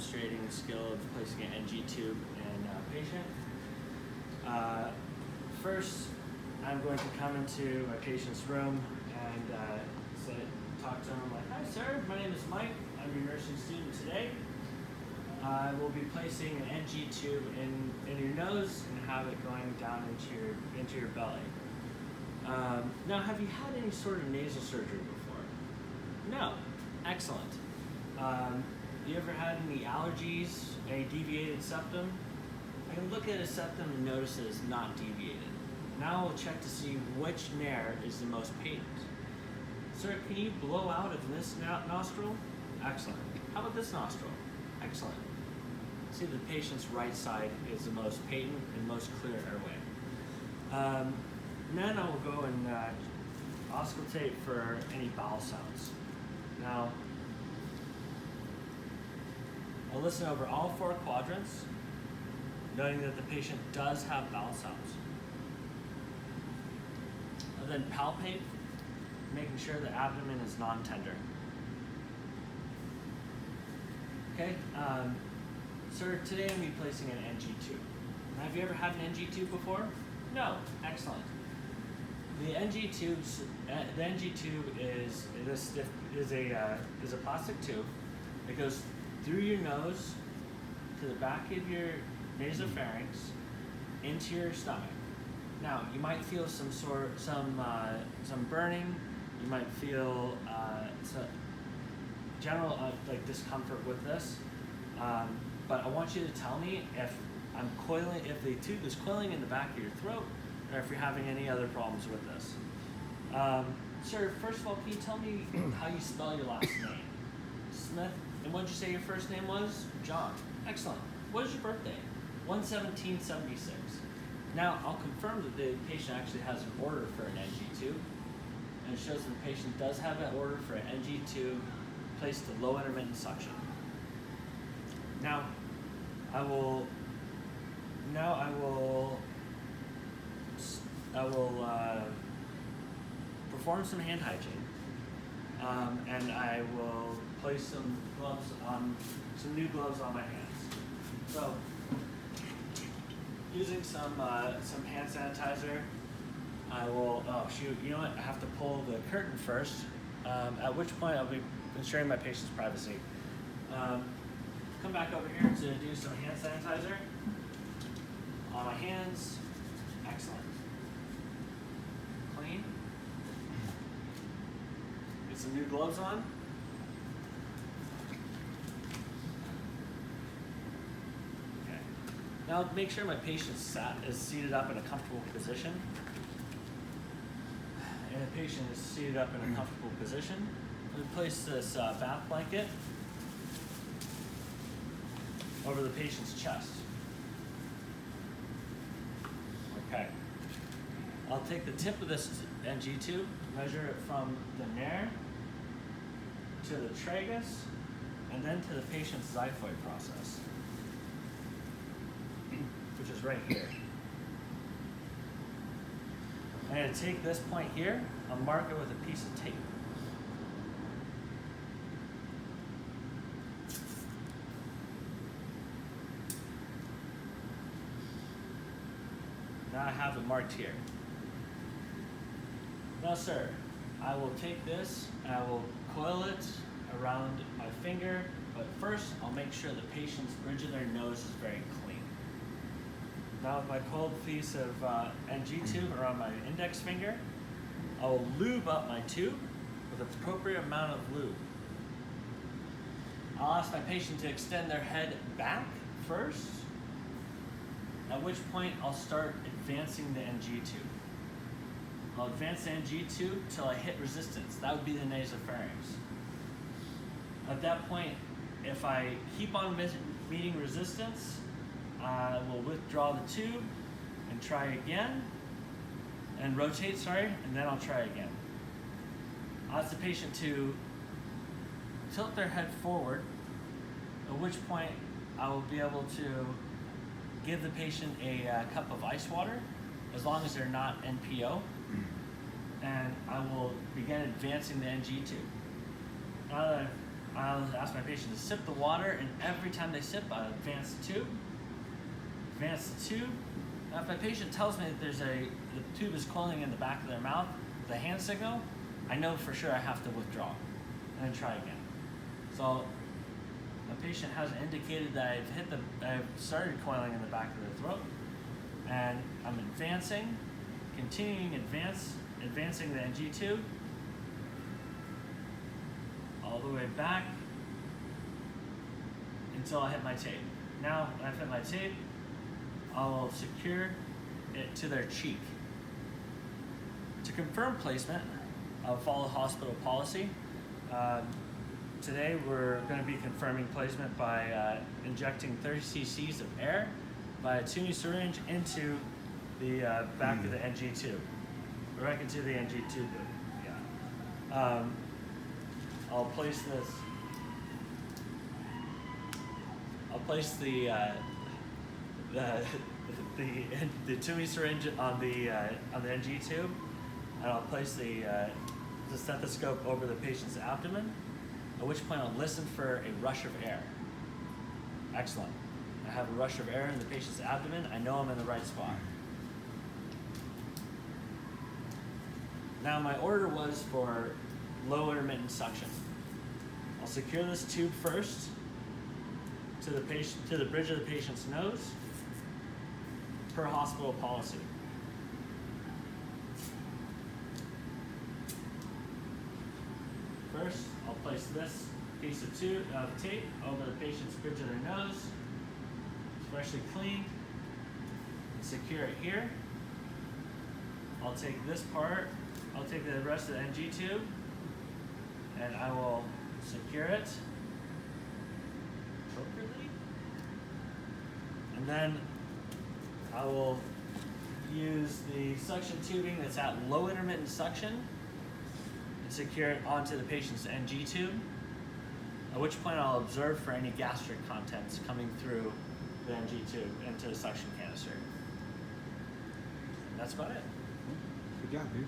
demonstrating the skill of placing an NG tube in a patient. First, I'm going to come into my patient's room and talk to him like, "Hi sir, my name is Mike. I'm your nursing student today. I will be placing an NG tube in your nose and have it going down into your belly. Now, have you had any sort of nasal surgery before?" "No." "Excellent. You ever had any allergies, any deviated septum?" I can look at a septum and notice that it's not deviated. Now we'll check to see which nair is the most patent. "Sir, can you blow out of this nostril?" "Excellent. How about this nostril?" "Excellent." See, the patient's right side is the most patent and most clear airway. Then I will go and auscultate for any bowel sounds. Now, I'll listen over all 4 quadrants, noting that the patient does have bowel sounds. I'll then palpate, making sure the abdomen is non-tender. Okay, sir, today I'm going to be placing an NG tube. Have you ever had an NG tube before? No. Excellent. The NG tube is a plastic tube that goes through your nose to the back of your nasopharynx into your stomach. Now, you might feel some burning. You might feel some general like discomfort with this. But I want you to tell me if the tube is coiling in the back of your throat, or if you're having any other problems with this. Sir, first of all, can you tell me how you spell your last name? Smith. And what did you say your first name was? John. Excellent. What is your birthday? 1/17/76. Now, I'll confirm that the patient actually has an order for an NG tube, and it shows that the patient does have an order for an NG tube placed to low intermittent suction. Now, I will perform some hand hygiene, and I will place some new gloves on my hands. So, using some hand sanitizer, I will. Oh shoot! You know what? I have to pull the curtain first. At which point I'll be ensuring my patient's privacy. Come back over here to do some hand sanitizer on my hands. Excellent. Clean. Get some new gloves on. Okay. Now make sure my patient is seated up in a comfortable position. And the patient is seated up in a comfortable position. We place this bath blanket over the patient's chest. Okay. I'll take the tip of this NG tube, measure it from the nair to the tragus, and then to the patient's xiphoid process, which is right here. I'm going to take this point here, I'll mark it with a piece of tape. Now I have it marked here. Now, sir, I will take this and I will coil it around my finger, but first I'll make sure the patient's bridge of their nose is very clean. Now with my coiled piece of NG tube around my index finger, I will lube up my tube with an appropriate amount of lube. I'll ask my patient to extend their head back first, at which point I'll start advancing the NG tube. I'll advance the NG tube till I hit resistance. That would be the nasopharynx. At that point, if I keep on meeting resistance, I will withdraw the tube and try again, and rotate, and then I'll try again. I'll ask the patient to tilt their head forward, at which point I will be able to give the patient a cup of ice water, as long as they're not NPO, and I will begin advancing the NG tube. Now that I'll ask my patient to sip the water, and every time they sip, I'll advance the tube. Advance the tube. Now, if my patient tells me that the tube is coiling in the back of their mouth with a hand signal, I know for sure I have to withdraw and then try again. So my patient has indicated that I've started coiling in the back of their throat, and I'm advancing, continuing advancing the NG tube all the way back until I hit my tape. Now, when I've hit my tape, I will secure it to their cheek. To confirm placement, I'll follow hospital policy. Today we're going to be confirming placement by injecting 30 cc's of air by a tuning syringe into the back of the NG tube. Right into the NG tube. Yeah. I'll place this. I'll place the tuning syringe on the NG tube, and I'll place the stethoscope over the patient's abdomen, at which point I'll listen for a rush of air. Excellent. I have a rush of air in the patient's abdomen. I know I'm in the right spot. Now, my order was for low intermittent suction. I'll secure this tube first to the bridge of the patient's nose, per hospital policy. First, I'll place this piece of tape over the patient's bridge of their nose, freshly cleaned, and secure it here. I'll take this part, I'll take the rest of the NG tube, and I will secure it appropriately. And then I will use the suction tubing that's at low intermittent suction and secure it onto the patient's NG tube, at which point I'll observe for any gastric contents coming through the NG tube into the suction canister. And that's about it. Good job, dude.